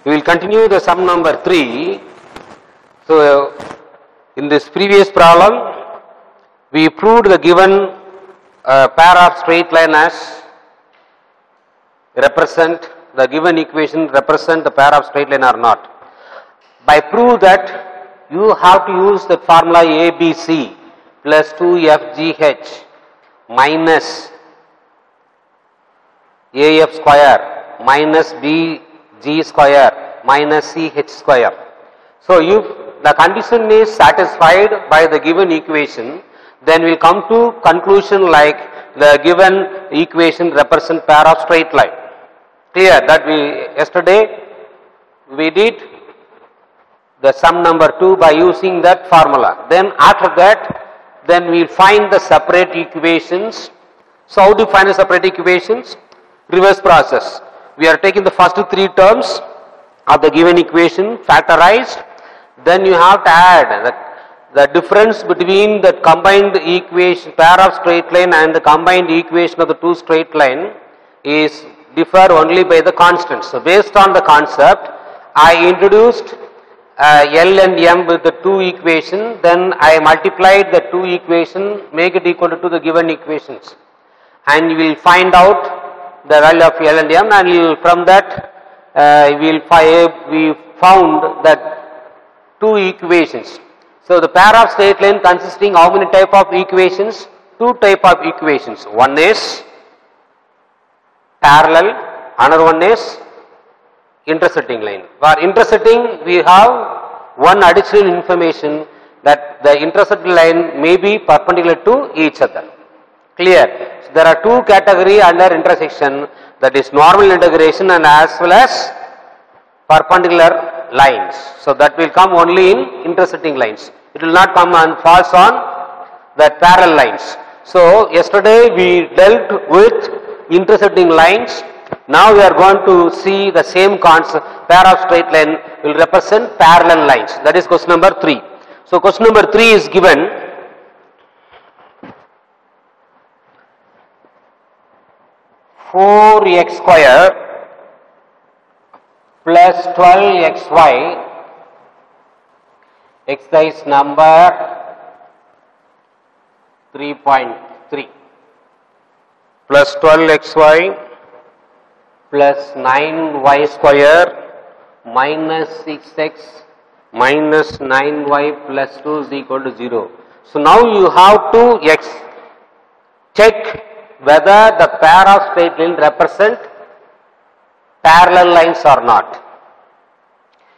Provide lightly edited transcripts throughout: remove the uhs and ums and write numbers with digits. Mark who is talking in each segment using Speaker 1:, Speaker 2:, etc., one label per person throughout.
Speaker 1: We will continue the sum number 3. So, in this previous problem, we proved the given pair of straight line as represent the given equation represent the pair of straight line or not. By prove that you have to use the formula ABC plus 2FGH minus AF square minus BG square minus CH square. So, if the condition is satisfied by the given equation, then we will come to conclusion like the given equation represent pair of straight line. Clear that yesterday we did the sum number 2 by using that formula. Then after that, then we will find the separate equations. So, how do you find the separate equations? Reverse process. We are taking the first 3 terms of the given equation factorized. Then you have to add the difference between the combined equation pair of straight line and the combined equation of the 2 straight line is differ only by the constants. So, based on the concept, I introduced L and M with the 2 equation, then I multiplied the 2 equation, make it equal to the given equations, and you will find out the value of L and M, and you from that we found that 2 equations. So, the pair of straight line consisting how many type of equations? 2 type of equations. One is parallel, another one is intersecting line. For intersecting, we have one additional information that the intersecting line may be perpendicular to each other. Clear? So, there are 2 categories under intersection, that is normal integration and as well as perpendicular lines. So, that will come only in intersecting lines. It will not come and falls on the parallel lines. So, yesterday we dealt with intersecting lines. Now, we are going to see the same concept. Pair of straight line will represent parallel lines. That is question number 3. So, question number 3 is given. (4x square plus 12xy) exercise number 3.3 plus 12xy plus 9y square minus 6x minus 9y plus 2 is equal to 0. So, now you have to check whether the pair of straight line represent parallel lines or not.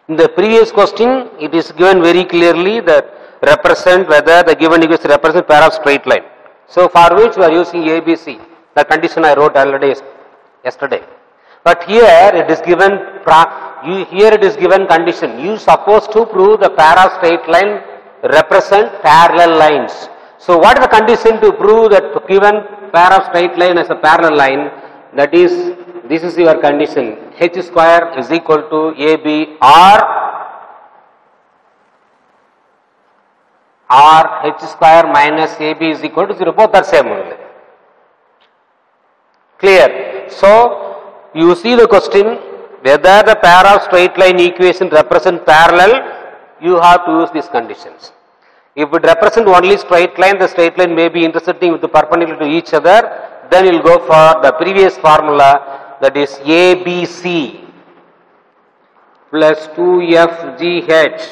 Speaker 1: In the previous question, it is given very clearly that represent whether the given equation represent pair of straight line. So, for which we are using ABC, the condition I wrote already yesterday. But here it is given condition. You supposed to prove the pair of straight line represent parallel lines. So, what is the condition to prove that given pair of straight line as a parallel line? That is, this is your condition. H square is equal to AB or H square minus AB is equal to 0. Both are same only. Clear? So, you see the question, whether the pair of straight line equation represent parallel, you have to use these conditions. If it represent only straight line, the straight line may be intersecting with the perpendicular to each other, then you will go for the previous formula, that is ABC plus 2FGH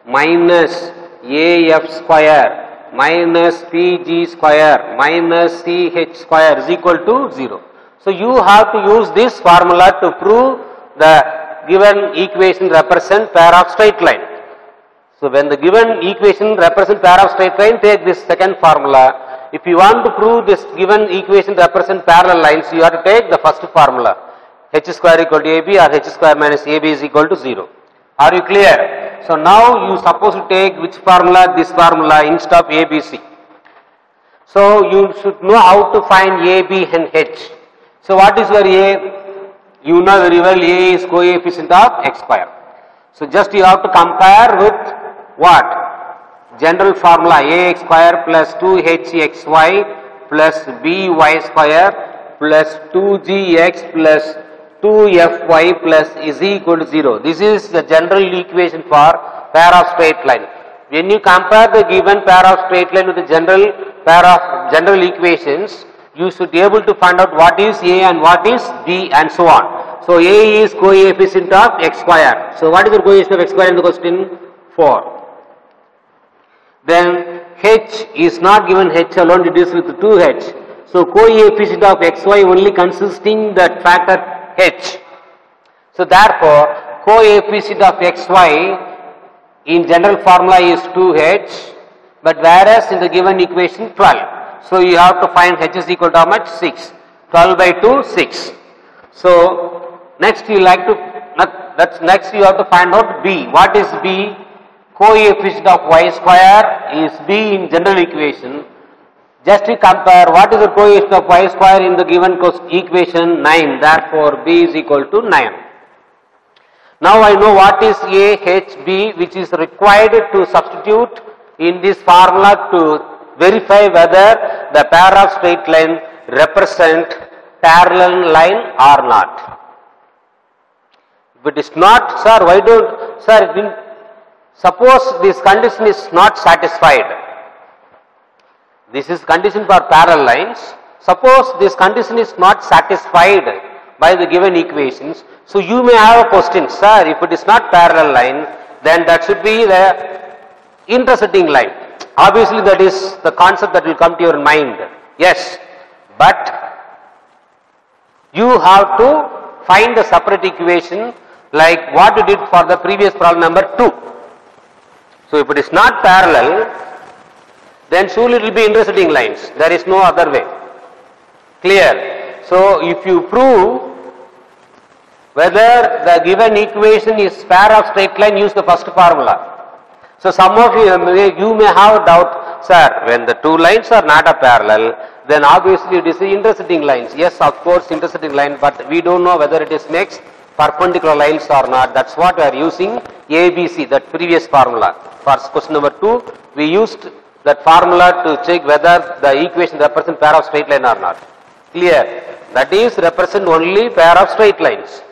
Speaker 1: minus AF square minus PG square minus CH square is equal to 0. So, you have to use this formula to prove the given equation represent pair of straight line. So, when the given equation represent pair of straight line, take this second formula. If you want to prove this given equation represent parallel lines, you have to take the first formula, H square equal to AB or H square minus AB is equal to 0. Are you clear? So, now you supposed to take which formula? This formula instead of ABC. So, you should know how to find A, B and H. So, what is your A? You know very well A is coefficient of x square. So, just you have to compare with what? General formula ax square plus 2hxy plus by square plus 2gx plus 2fy plus is equal to 0. This is the general equation for pair of straight line. When you compare the given pair of straight line with the general pair of general equations, you should be able to find out what is A and what is B and so on. So A is coefficient of x square. So what is the coefficient of x square in the question? 4. Then h is not given h alone, it is with 2h. So coefficient of xy only consisting that factor h. So therefore coefficient of xy in general formula is 2h, but whereas in the given equation 12. So you have to find h is equal to how much? 6. 12 by 2, 6. So next you like to, next you have to find out b. What is b? Coefficient of y square is b in general equation. Just to compare, what is the coefficient of y square in the given equation? 9. Therefore b is equal to 9. Now I know what is A, H, B, which is required to substitute in this formula to verify whether the pair of straight line represent parallel line or not. If it is not, sir, why don't, sir, suppose this condition is not satisfied. This is condition for parallel lines. Suppose this condition is not satisfied by the given equations. So you may have a question, sir, if it is not parallel line, then that should be the intersecting line. Obviously that is the concept that will come to your mind. Yes, but you have to find a separate equation like what you did for the previous problem number 2. So if it is not parallel, then surely it will be intersecting lines. There is no other way. Clear? So if you prove whether the given equation is pair of straight line, use the first formula. So some of you may have doubt, sir, when the two lines are not a parallel, then obviously it is intersecting lines. Yes, of course intersecting line, but we don't know whether it is makes perpendicular lines or not. That's what we are using ABC, that previous formula. For question number 2, we used that formula to check whether the equation represents pair of straight line or not. Clear? That is represent only pair of straight lines.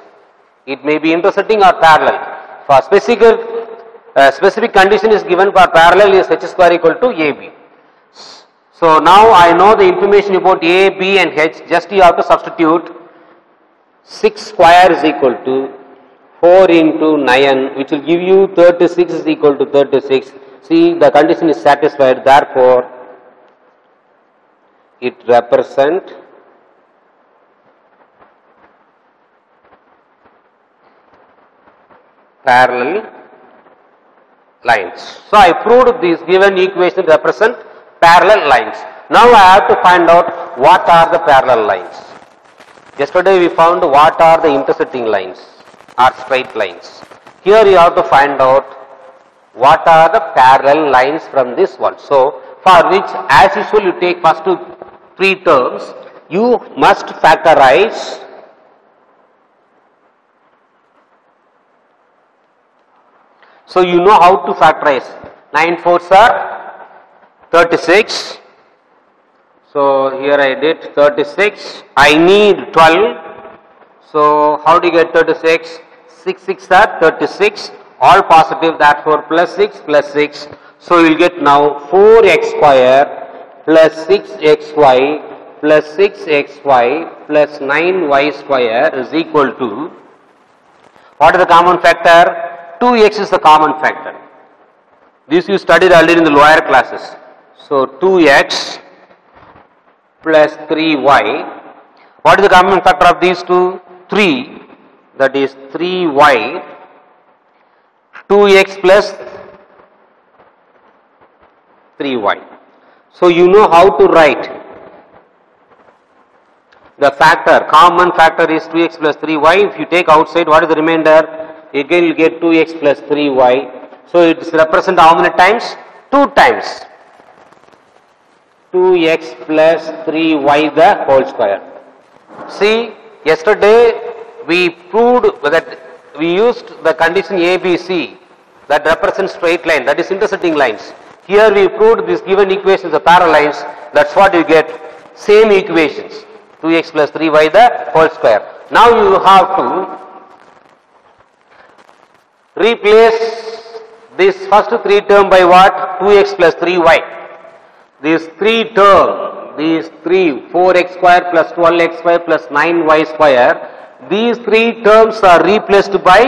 Speaker 1: It may be intersecting or parallel. For specific condition is given for parallel is h square equal to AB. So now I know the information about A, B and H. Just you have to substitute 6 square is equal to 4 into 9, which will give you 36 is equal to 36. See, the condition is satisfied, therefore it represents parallel lines. So I proved this given equation represent parallel lines. Now I have to find out what are the parallel lines. Yesterday we found what are the intersecting lines or straight lines. Here you have to find out what are the parallel lines from this one. So for which, as usual, you take first 3 terms, you must factorize so you know how to factorize. 9 4s are 36. So here I did 36. I need 12. So how do you get 36? 6 6 are 36. All positive, therefore plus 6 plus 6. So you will get now 4x square plus 6xy plus 6xy plus 9y square is equal to, what is the common factor? 2x is the common factor. This you studied already in the lower classes. So 2x plus 3y. What is the common factor of these two? 3. That is 3y. 2x plus 3y. So you know how to write the factor. Common factor is 2x plus 3y. If you take outside, what is the remainder? Again you get 2x plus 3y. So it is represent how many times? 2 times. 2x plus 3y the whole square. See, yesterday we proved that we used the condition ABC that represents straight line, that is intersecting lines. Here we proved this given equations are parallel lines. That's what you get. Same equations. 2x plus 3y the whole square. Now you have to replace this first 3 term by what? 2x plus 3y. These 3 term, these 4x square plus 12x square plus 9y square, these 3 terms are replaced by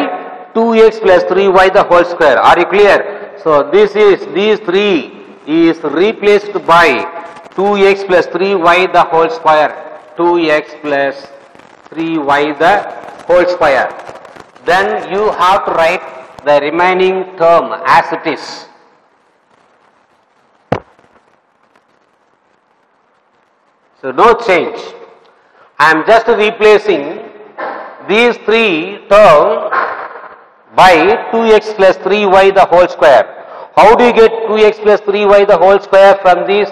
Speaker 1: 2x plus 3y the whole square. Are you clear? So these 3 is replaced by 2x plus 3y the whole square. 2x plus 3y the whole square. Then you have to write the remaining term as it is. So no change. I am just replacing these 3 terms by 2x plus 3y the whole square. How do you get 2x plus 3y the whole square from these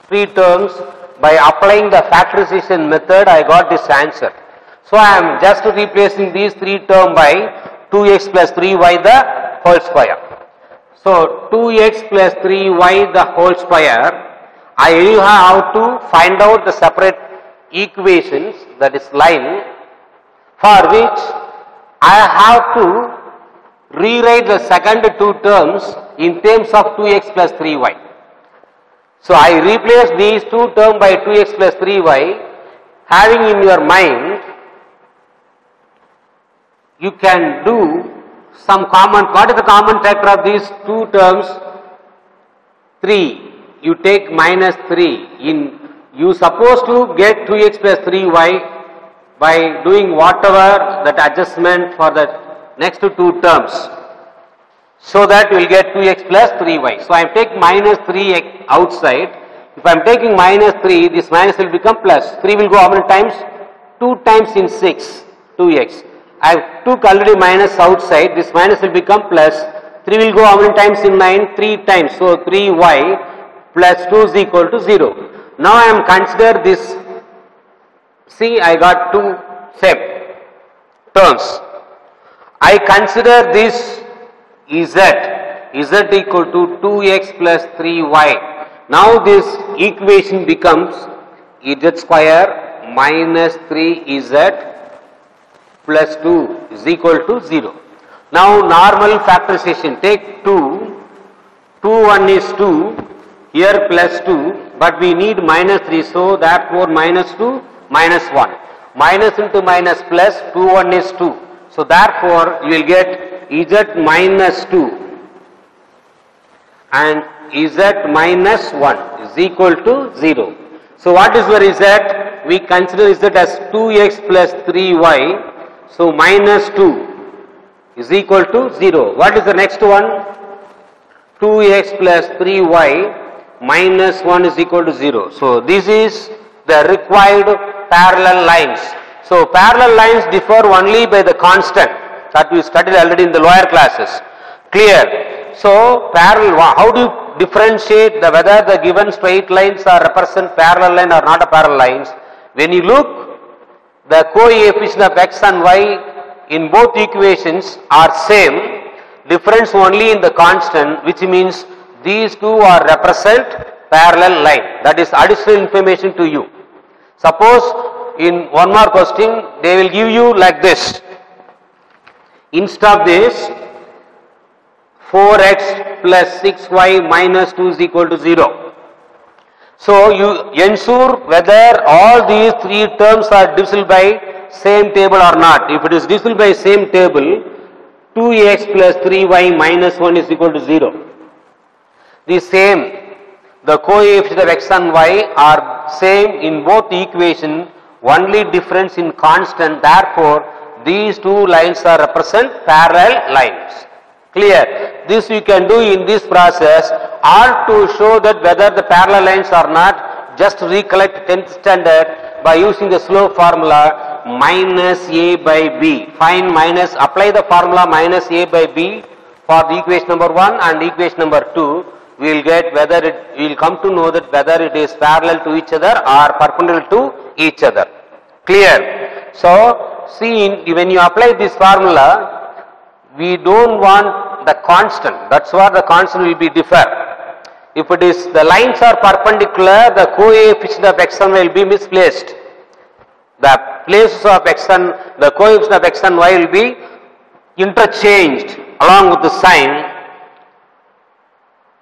Speaker 1: 3 terms? By applying the factorization method, I got this answer. So I am just replacing these 3 terms by 2x plus 3y the whole square. So 2x plus 3y the whole square, I have to find out the separate equations, that is line, for which I have to rewrite the second 2 terms in terms of 2x plus 3y. So I replace these 2 terms by 2x plus 3y, having in your mind, you can do some common. What is the common factor of these 2 terms? 3. You take minus 3. You supposed to get 2x plus 3y by doing whatever that adjustment for the next 2 terms. So that you will get 2x plus 3y. So I am taking minus 3 outside. If I am taking minus 3, this minus will become plus. 3 will go how many times? 2 times in 6, 2x. I took already minus outside, this minus will become plus. 3 will go how many times in 9? 3 times. So 3y plus 2 is equal to 0. Now I am consider this. See, I got 2 same terms. I consider this z equal to 2x plus 3y. Now this equation becomes z square minus 3z plus 2 is equal to 0. Now normal factorization, take 2, 1 is 2, here plus 2, but we need minus 3, so therefore minus 2, minus 1. Minus into minus plus, 2, 1 is 2. So therefore you will get z minus 2 and z minus 1 is equal to 0. So what is your z? We consider z as 2x plus 3y. So minus 2 is equal to 0. What is the next one? 2x plus 3y minus 1 is equal to 0. So this is the required parallel lines. So parallel lines differ only by the constant that we studied already in the lower classes. Clear? So parallel, how do you differentiate whether the given straight lines are represent parallel line or not a parallel lines? When you look, the coefficient of x and y in both equations are same, difference only in the constant, which means these two are represent parallel line. That is additional information to you. Suppose in one more question they will give you like this. Instead of this, 4x plus 6y minus 2 is equal to 0. So you ensure whether all these 3 terms are divisible by same table or not. If it is divisible by same table, 2x plus 3y minus 1 is equal to 0. The same, the coefficient of x and y are same in both equation, only difference in constant. Therefore, these 2 lines are represent parallel lines. Clear? This you can do in this process, or to show that whether the parallel lines are not, just recollect 10th standard by using the slope formula minus a by b. Find minus, apply the formula minus a by b for the equation number 1 and equation number 2. We will get whether it, we will come to know that whether it is parallel to each other or perpendicular to each other. Clear? So, see, when you apply this formula, we don't want the constant. That's what the constant will be differ. If it is the lines are perpendicular, the coefficient of x and y will be misplaced. the places of x and the coefficient of x and y will be interchanged along with the sign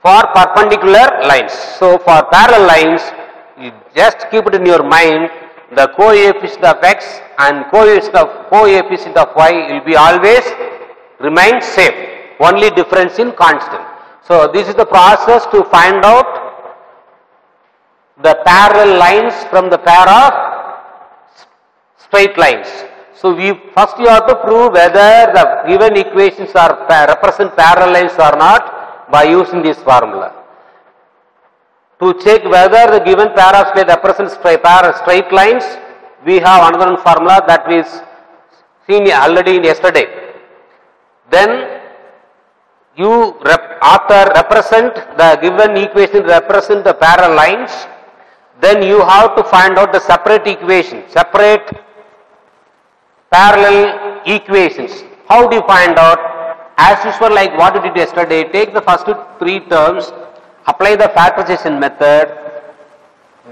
Speaker 1: for perpendicular lines. So for parallel lines, you just keep it in your mind, the coefficient of x and coefficient of y will be always remain same, only difference in constant. So this is the process to find out the parallel lines from the pair of straight lines. So first you have to prove whether the given equations are represent parallel lines or not by using this formula. To check whether the given pair of straight represents straight lines, we have another formula that we seen already yesterday. Then you after represent the given equation represent the parallel lines, then you have to find out the separate equation, separate parallel equations. How do you find out? As usual, like what we did yesterday, take the first three terms, apply the factorization method,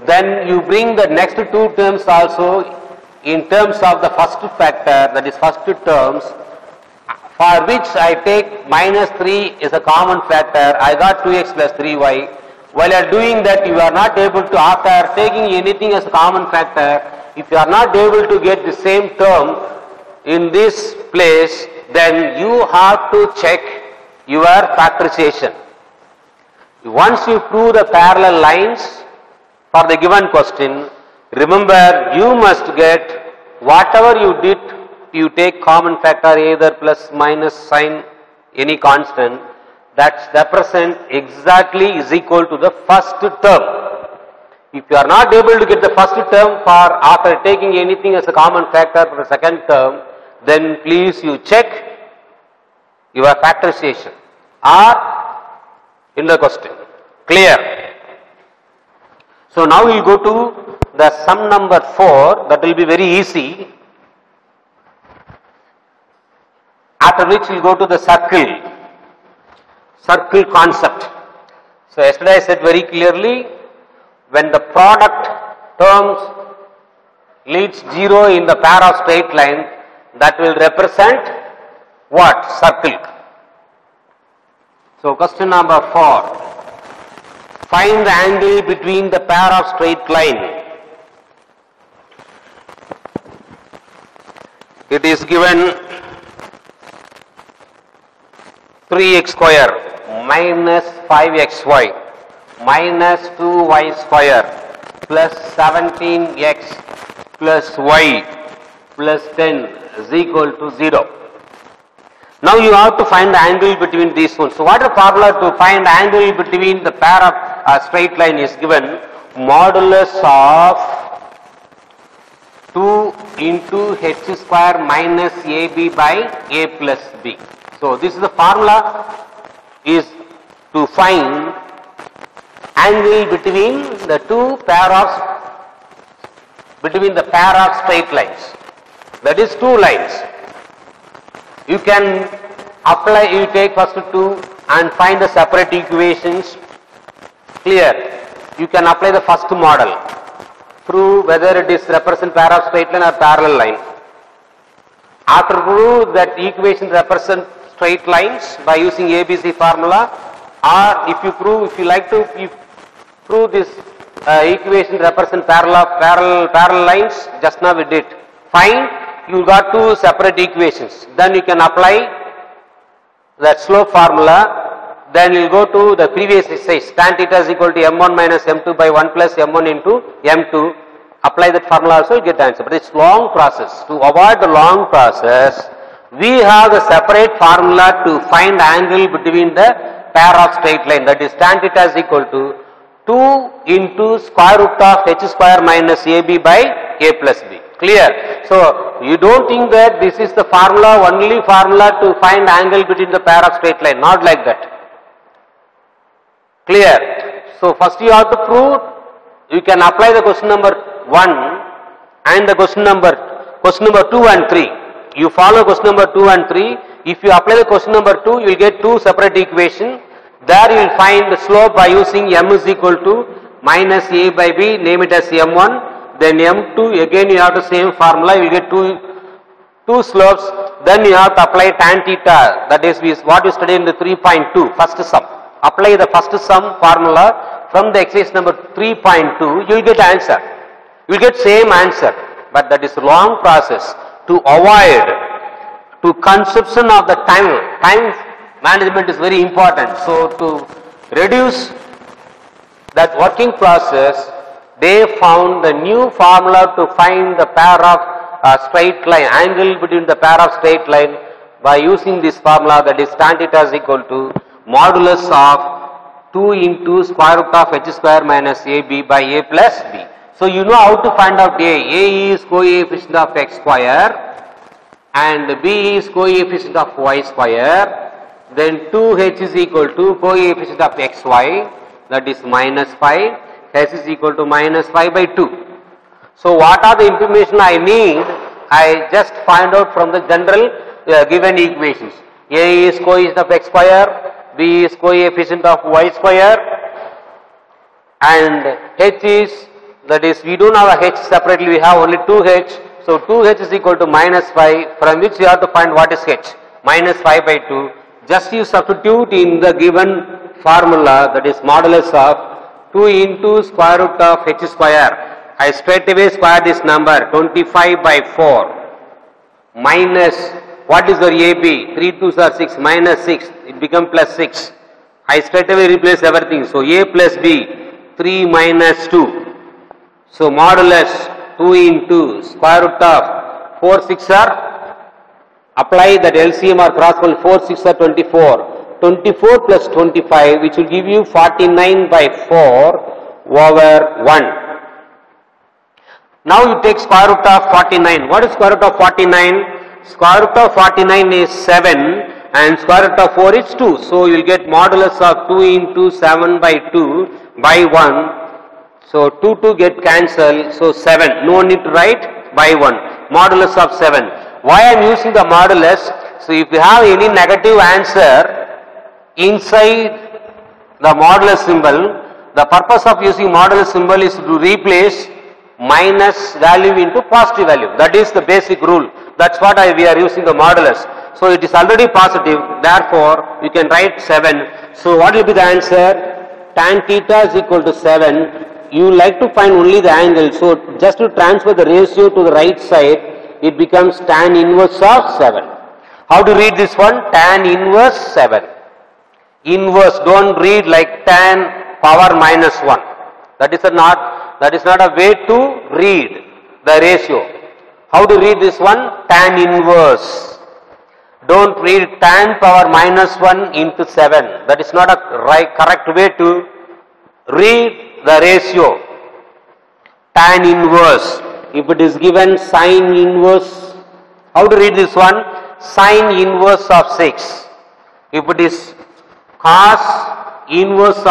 Speaker 1: then you bring the next two terms also in terms of the first factor, that is first terms, for which I take minus 3 is a common factor. I got 2x plus 3y. While you are doing that, you are not able to, after taking anything as a common factor, if you are not able to get the same term in this place, then you have to check your factorization. Once you prove the parallel lines for the given question, remember you must get whatever you did, you take common factor either plus minus sign any constant, that represent exactly is equal to the first term. If you are not able to get the first term for after taking anything as a common factor for the second term, then please you check your factorization or in the question. Clear? So now we will go to the sum number 4, that will be very easy. After which we will go to the circle concept. So yesterday I said very clearly, when the product terms leads 0 in the pair of straight line, that will represent what? Circle. So question number 4. Find the angle between the pair of straight line. It is given 3x square minus 5xy minus 2y square plus 17x plus y plus 10 is equal to 0. Now you have to find the angle between these ones. So what is the formula to find angle between the pair of straight line is given modulus of 2 into h square minus ab by a plus b. So this is the formula is to find angle between the pair of straight lines. That is two lines. You can apply, you take first two and find the separate equations. Clear? You can apply the first model. Prove whether it is represent pair of straight line or parallel line. After prove that equation represent straight lines by using ABC formula, or if you like to prove this equation represent parallel lines, just now we did. Fine, you got two separate equations. Then you can apply that slope formula. Then you will go to the previous exercise. Tan theta is equal to m1 minus m2 by 1 plus m1 into m2. Apply that formula also, you get the answer. But it's long process. To avoid the long process, we have the separate formula to find angle between the pair of straight line. That is tan theta is equal to 2 into square root of h square minus ab by a plus b. Clear? So you don't think that this is the formula, only formula to find angle between the pair of straight line. Not like that. Clear? So first you have to prove, you can apply the question number 1 and the question number 2 and 3. You follow question number 2 and 3. If you apply the question number 2, you will get two separate equations. There you will find the slope by using m is equal to minus a by b, name it as m1. then M2 again you have the same formula, you will get two slopes, then you have to apply tan theta, that is what we studied in the 3.2 first sum. Apply the first sum formula from the exercise number 3.2, you will get answer. You will get same answer, but that is a long process. To avoid to conception of the time management is very important. So to reduce that working process, they found the new formula to find the pair of straight line, angle between the pair of straight line by using this formula, that is tan theta is equal to modulus of 2 into square root of h square minus ab by a plus b. So you know how to find out a. A is coefficient of x square and b is coefficient of y square. Then 2h is equal to coefficient of xy, that is minus 5. H is equal to minus 5 by 2. So what are the information I need? I just find out from the general given equations. A is coefficient of x square, b is coefficient of y square, and h is, that is we don't have a h separately, we have only 2h. So 2h is equal to minus 5, from which you have to find what is h, minus 5 by 2. Just you substitute in the given formula, that is modulus of 2 into square root of h square. I straight away square this number, 25 by 4 minus, what is your AB? 3 2s are 6, minus 6, it becomes plus 6. I straight away replace everything. So A plus B, 3 minus 2. So modulus 2 into square root of 4 6 are, apply that LCM or cross multiply, 4 6 are 24. 24 plus 25, which will give you 49 by 4 over 1. Now you take square root of 49. What is square root of 49? Square root of 49 is 7 and square root of 4 is 2. So you will get modulus of 2 into 7 by 2 by 1. So 2 get cancelled. So 7. No need to write by 1. Modulus of 7. Why I am using the modulus? So if you have any negative answer inside the modulus symbol, the purpose of using modulus symbol is to replace minus value into positive value. That is the basic rule. That's what we are using the modulus. So it is already positive, therefore you can write 7. So what will be the answer? Tan theta is equal to 7. You like to find only the angle, so just to transfer the ratio to the right side, it becomes tan inverse of 7. How to read this one? Tan inverse 7. Inverse, don't read like tan power minus 1. That is not a way to read the ratio. How to read this one? Tan inverse. Don't read tan power minus 1 into 7. That is not a correct way to read the ratio. Tan inverse. If it is given sine inverse, how to read this one? Sine inverse of 6. If it is cos inverse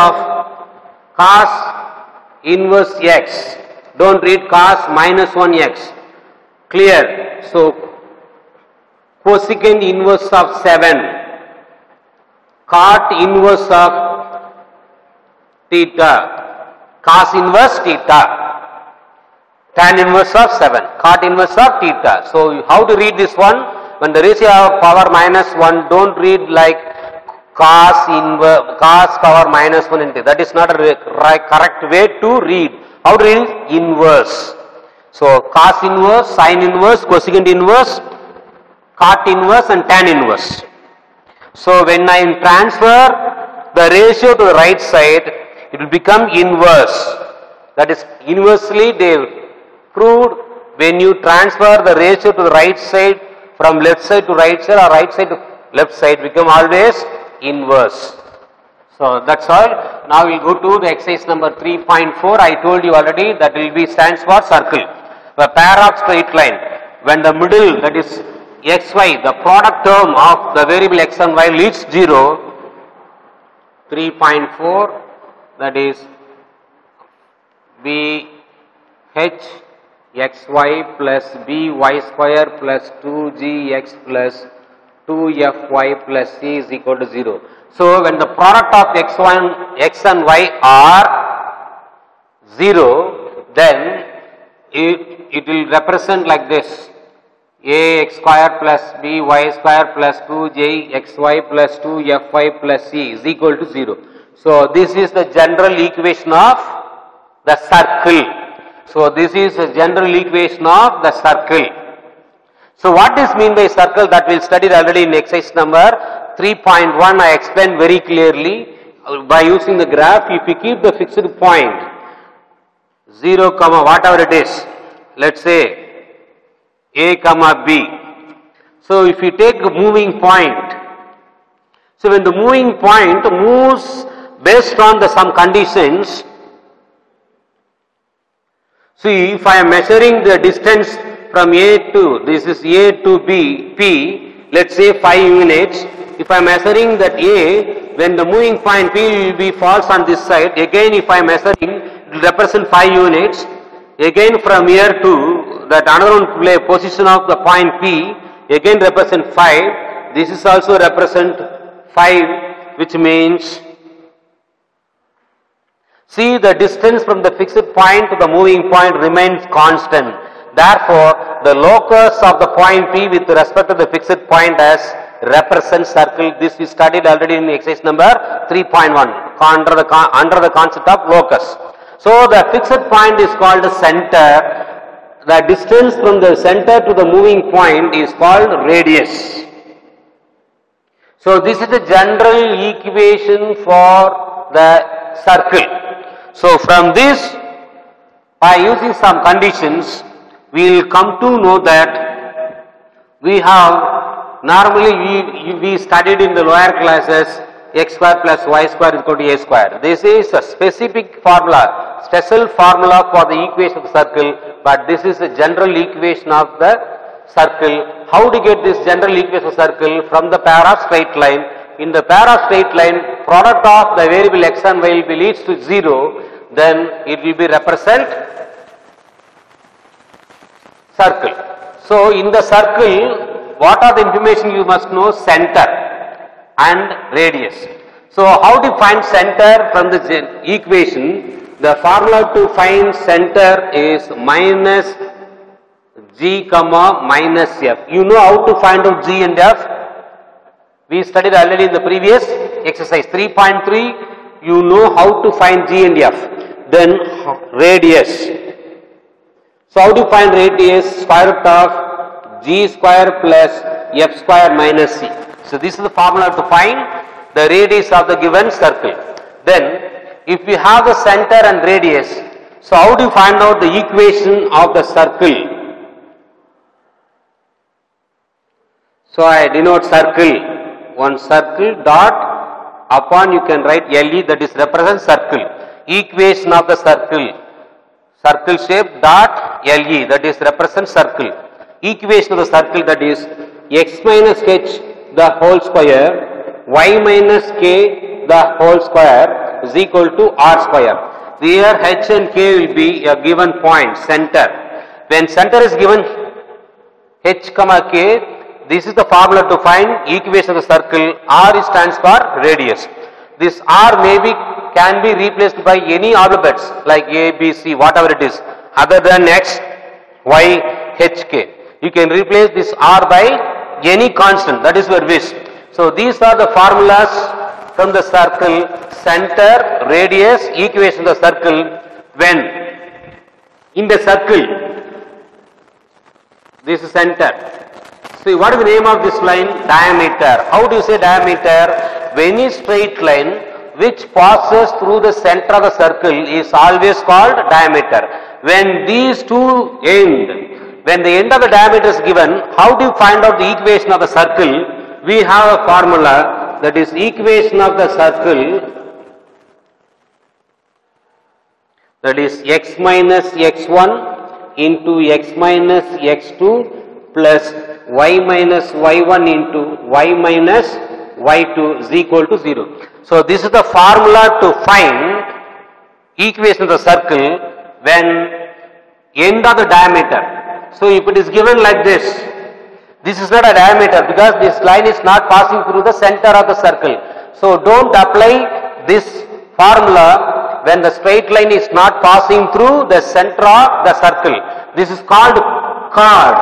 Speaker 1: x, don't read cos minus 1x. Clear? So cosecant inverse of 7, cot inverse of theta, cos inverse theta, tan inverse of 7, cot inverse of theta. So how to read this one? When the ratio of power minus 1, don't read like cos power minus 1 into. That is not a correct way to read. How to read? Inverse. So cos inverse, sine inverse, cosecant inverse, cot inverse and tan inverse. So when I transfer the ratio to the right side, it will become inverse. That is inversely they proved when you transfer the ratio to the right side from left side to right side or right side to left side, become always inverse. So that's all. Now we will go to the exercise number 3.4. I told you already that will be stands for circle. The pair of straight line, when the middle, that is xy, the product term of the variable x and y leaves 0, 3.4, that is b h xy plus by square plus 2gx plus 2fy plus c is equal to 0. So when the product of x and y are 0, then it will represent like this: ax square plus by square plus 2jxy plus 2fy plus c is equal to 0. So this is the general equation of the circle. So this is the general equation of the circle. So what is mean by circle, that we studied already in exercise number 3.1. I explained very clearly by using the graph. If you keep the fixed point 0, whatever it is, let's say a comma b. So if you take a moving point, so when the moving point moves based on the some conditions, see, if I am measuring the distance from A to, this is A to B, P, let's say 5 units. If I am measuring that A, when the moving point P will be falls on this side, again if I am measuring, it will represent 5 units. Again from here to that another position of the point P, again represent 5. This is also represent 5, which means, see, the distance from the fixed point to the moving point remains constant. Therefore, the locus of the point P with respect to the fixed point as represents circle. This we studied already in exercise number 3.1 under the concept of locus. So the fixed point is called the center. The distance from the center to the moving point is called radius. So this is the general equation for the circle. So from this, by using some conditions, we will come to know that we have, normally we studied in the lower classes, x square plus y square is equal to a square. This is a specific formula, special formula for the equation of the circle, but this is a general equation of the circle. How to get this general equation of circle? From the pair of straight line. In the pair of straight line, product of the variable x and y will be leads to 0, then it will be represent circle. So in the circle, what are the information you must know? Center and radius. So how to find center from the equation? The formula to find center is minus g comma minus f. You know how to find out g and f? We studied already in the previous exercise 3.3. You know how to find g and f. Then radius. So how to find radius? Square root of g square plus f square minus c. So this is the formula to find the radius of the given circle. Then if we have the center and radius, so how do you find out the equation of the circle? So I denote circle. One circle dot upon you can write LE, that is represents circle. Equation of the circle. Circle shape dot LE, that is represents circle. Equation of the circle, that is x minus h the whole square, y minus k the whole square is equal to r square. Here h and k will be a given point, center. When center is given h comma k, this is the formula to find equation of the circle. R stands for radius. This R can be replaced by any alphabets like A, B, C, whatever it is, other than X, Y, H, K. You can replace this R by any constant, that is your wish. So these are the formulas from the circle: center, radius, equation of the circle. When in the circle, this is center. See, what is the name of this line? Diameter. How do you say diameter? Any straight line which passes through the center of the circle is always called diameter. When these two end, when the end of the diameter is given, how do you find out the equation of the circle? We have a formula, that is equation of the circle, that is x minus x1 into x minus x2 plus y minus y1 into y minus y2 is equal to 0. So this is the formula to find equation of the circle when end of the diameter. So if it is given like this is not a diameter because this line is not passing through the center of the circle. So don't apply this formula when the straight line is not passing through the center of the circle. This is called chord.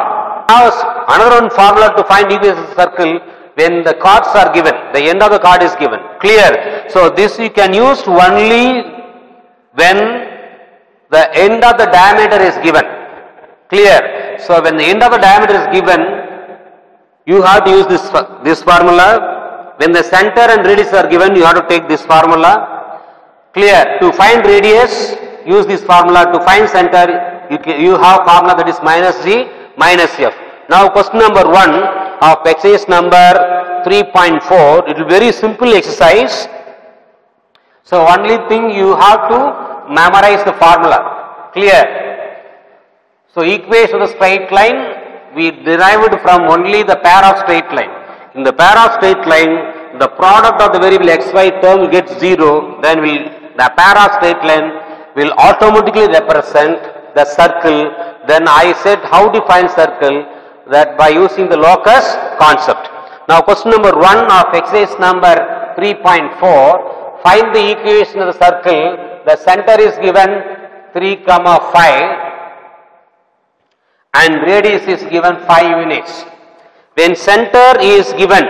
Speaker 1: Now another one formula to find equation of the circle when the chords are given, the end of the chord is given. Clear? So this you can use only when the end of the diameter is given. Clear? So when the end of the diameter is given, you have to use this formula. When the center and radius are given, you have to take this formula. Clear? To find radius, use this formula. To find center, you have formula that is minus g minus f. Now question number 1 of exercise number 3.4, it is very simple exercise. So only thing you have to memorize the formula. Clear? So equation of the straight line, we derived from only the pair of straight line. In the pair of straight line, the product of the variable xy term will get 0, then the pair of straight line will automatically represent the circle. Then I said how to find circle, that by using the locus concept. Now question number 1 of exercise number 3.4, find the equation of the circle. The center is given 3, 5 and radius is given 5 units. When center is given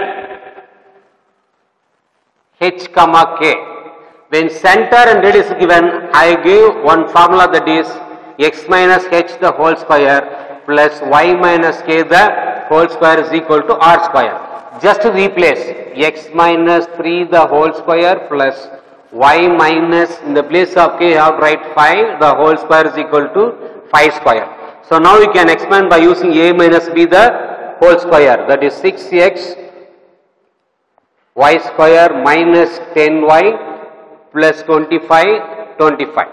Speaker 1: h, k, when center and radius is given, I give one formula that is x minus h the whole square plus y minus k the whole square is equal to r square. Just to replace x minus 3 the whole square plus y minus, in the place of k I have to write 5 the whole square is equal to 5 square. So now we can expand by using a minus b the whole square, that is 6x y square minus 10y plus 25.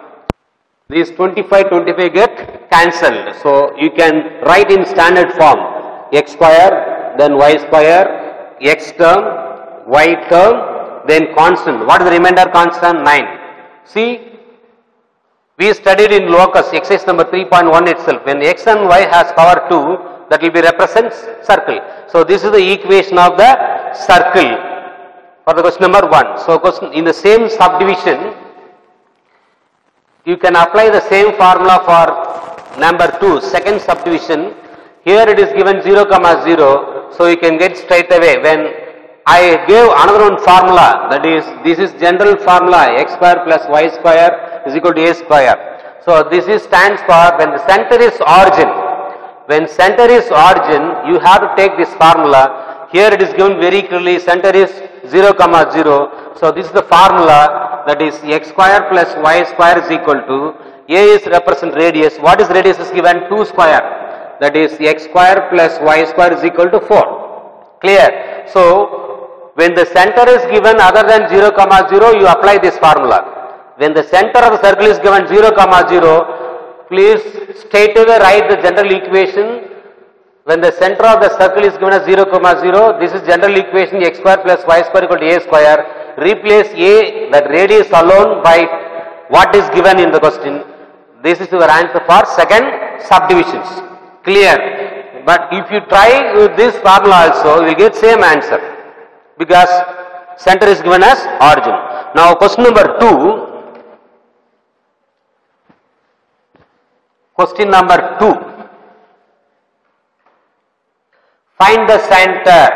Speaker 1: These 25 get cancelled. So you can write in standard form x square, then y square, x term, y term, then constant. What is the remainder constant? 9. See, we studied in locus exercise number 3.1 itself. When x and y has power 2, that will be represents circle. So this is the equation of the circle for the question number 1. So question in the same subdivision, you can apply the same formula for number 2, second subdivision. Here it is given 0, 0, so you can get straight away. When I gave another one formula, that is, this is general formula, x square plus y square is equal to a square. So this is stands for when the center is origin. When center is origin, you have to take this formula. Here it is given very clearly, center is 0, 0. So this is the formula, that is x square plus y square is equal to, a is represent radius. What is radius is given? 2 square. That is x square plus y square is equal to 4. Clear? So when the center is given other than 0, 0, you apply this formula. When the center of the circle is given 0, 0, please straight away write the general equation. When the center of the circle is given as 0, 0, this is general equation x square plus y square equal to a square. Replace a, that radius alone, by what is given in the question. This is your answer for second subdivisions. Clear? But if you try with this formula also, you will get same answer, because center is given as origin. Now question number 2. Question number 2. Find the center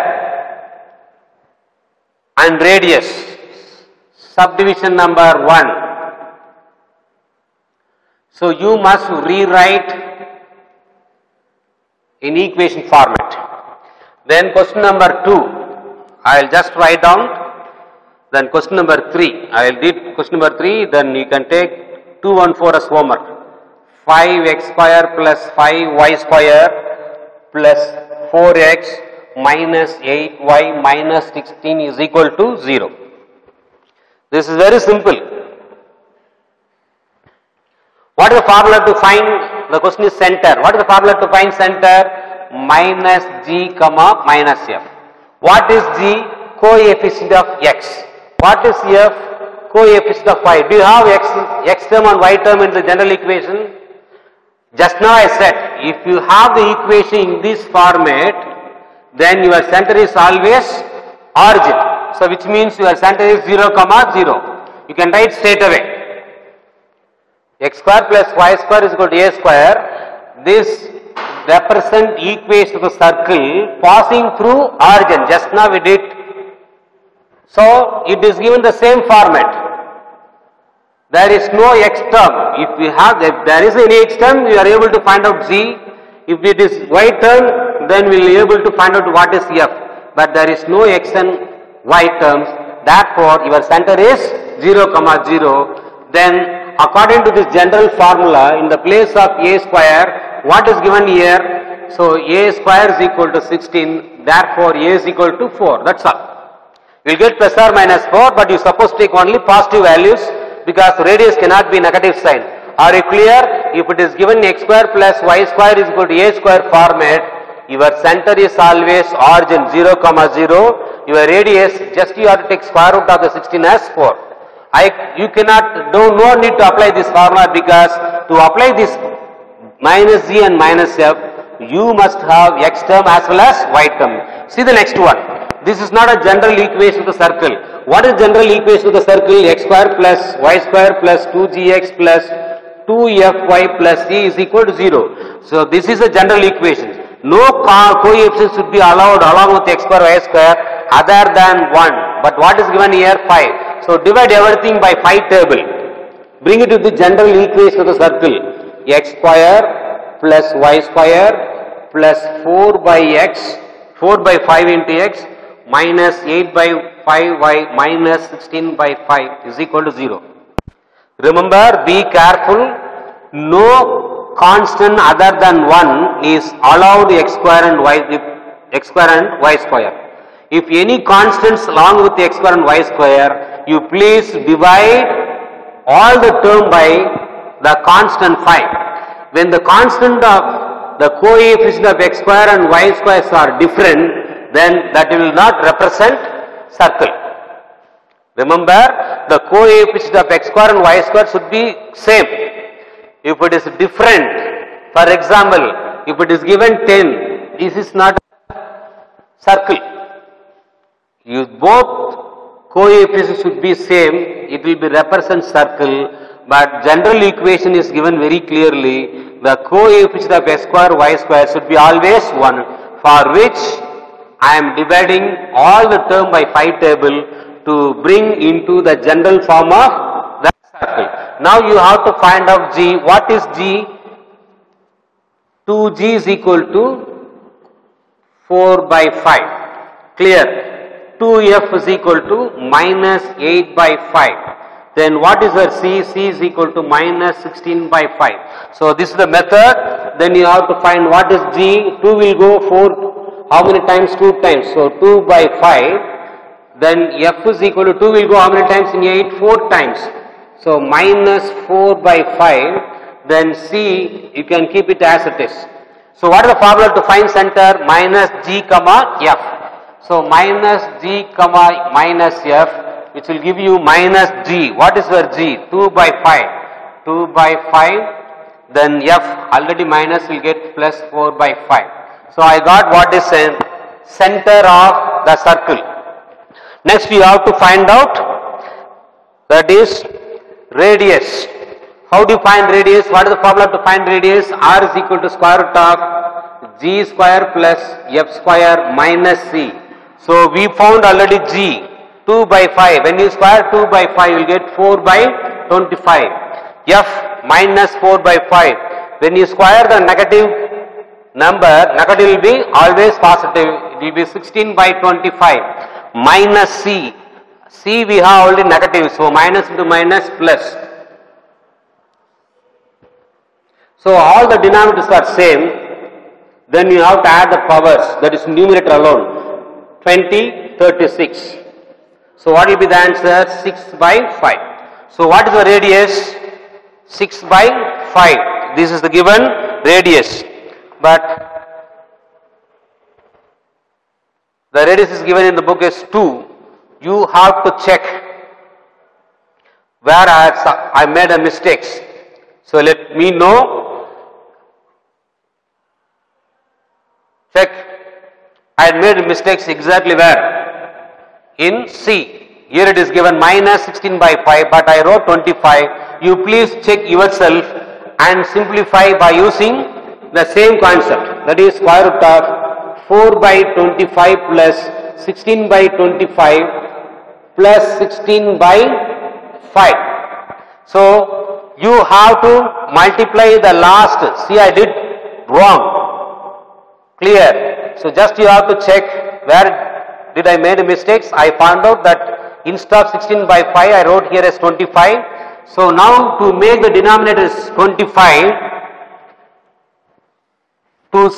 Speaker 1: and radius. Subdivision number 1. So you must rewrite in equation format. Then question number 2, I will just write down. Then question number 3, I will read question number 3, then you can take 2, 1, 4 as homework. 5x square plus 5y square plus 4x minus 8y minus 16 is equal to 0. This is very simple. What is the formula to find? The question is center. What is the formula to find center? Minus g comma minus f. What is g? Coefficient of x. What is f? Coefficient of y. Do you have x term and y term in the general equation? Just now I said, if you have the equation in this format, then your center is always origin. So which means your center is 0, 0. You can write straight away. X square plus y square is equal to a square. this represent equation of the circle passing through origin. Just now we did. So it is given the same format. There is no x term. If there is any x term, we are able to find out z. If it is y term, then we will be able to find out what is f. But there is no x and y terms. Therefore, your center is 0, 0. Then, according to this general formula, in the place of a square, what is given here? So, a square is equal to 16. Therefore, a is equal to 4. That's all. You will get plus or minus 4, but you suppose to take only positive values, because radius cannot be negative sign. Are you clear? If it is given x square plus y square is equal to a square format, your center is always origin 0, 0. Your radius, just you have to take square root of the 16 as 4. You cannot, no need to apply this formula, because to apply this minus z and minus f, you must have x term as well as y term. See the next one. This is not a general equation of the circle. What is general equation of the circle? X square plus y square plus 2gx plus 2fy plus c is equal to 0. So this is a general equation. No coefficients should be allowed along with x square y square other than 1. But what is given here? 5. So divide everything by 5 table. Bring it to the general equation of the circle. X square plus y square plus 4 by x, 4 by 5 into x, minus 8 by 5y minus 16 by 5 is equal to 0. Remember, be careful, no constant other than 1 is allowed x square and y square. If any constants along with x square and y square, you please divide all the term by the constant 5. When the constant of the coefficient of x square and y squares are different, then that will not represent circle. Remember, the coefficient of x square and y square should be same. If it is different, for example, if it is given 10, this is not a circle. Both coefficients should be same, it will be represent circle, but general equation is given very clearly. The coefficient of x square y square should be always 1, for which I am dividing all the term by 5 table to bring into the general form of the circle. Now you have to find out g. What is g? 2g is equal to 4 by 5. Clear? 2f is equal to minus 8 by 5. Then what is our c? c is equal to minus 16 by 5. So this is the method. Then you have to find what is g. 2 will go 4. How many times? 2 times. So 2 by 5. Then f is equal to 2 will go how many times in 8? 4 times. So minus 4 by 5. Then c, you can keep it as it is. So what is the formula to find center? Minus g comma f. So minus g comma minus f, which will give you minus g. What is your g? 2 by 5. 2 by 5. Then f already minus will get plus 4 by 5. So I got what is center of the circle. Next we have to find out, that is radius. How do you find radius? What is the formula to find radius? R is equal to square root of g square plus f square minus c. So we found already g, 2 by 5. When you square 2 by 5, you will get 4 by 25. F minus 4 by 5. When you square the negative number, negative will be always positive. It will be 16 by 25. Minus c. C we have already negative. So minus into minus plus. So all the denominators are same. Then you have to add the powers. That is numerator alone. 20, 36. So what will be the answer? 6 by 5. So what is the radius? 6 by 5. This is the given radius. But the radius is given in the book as 2. You have to check where I made a mistakes. So let me know. Check. I made mistakes exactly where? In C. Here it is given minus 16 by 5, but I wrote 25. You please check yourself and simplify by using the same concept, that is square root of 4 by 25 plus 16 by 25 plus 16 by 5. So you have to multiply the last. See, I did wrong. Clear? So just you have to check where did I made mistakes. I found out that instead of 16 by 5 I wrote here as 25. So now to make the denominator is 25, to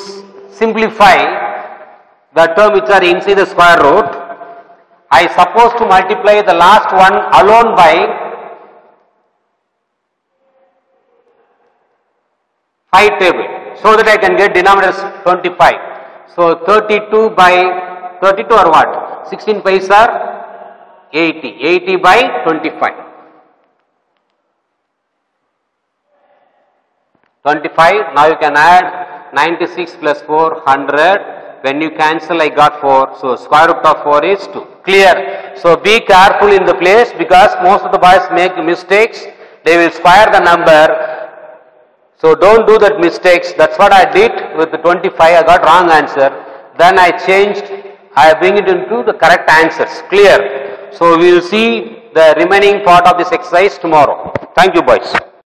Speaker 1: simplify the term which are inside the square root, I suppose to multiply the last one alone by 5 table, so that I can get denominator as 25. So 32 by 32 or what? 16 5s are 80. 80 by 25. 25. Now you can add 96 plus 4, 100. When you cancel, I got 4. So square root of 4 is 2. Clear? So be careful in the place, because most of the boys make mistakes. They will square the number. So don't do that mistakes. That's what I did with the 25. I got wrong answer. Then I changed. I bring it into the correct answers. Clear? So we will see the remaining part of this exercise tomorrow. Thank you, boys.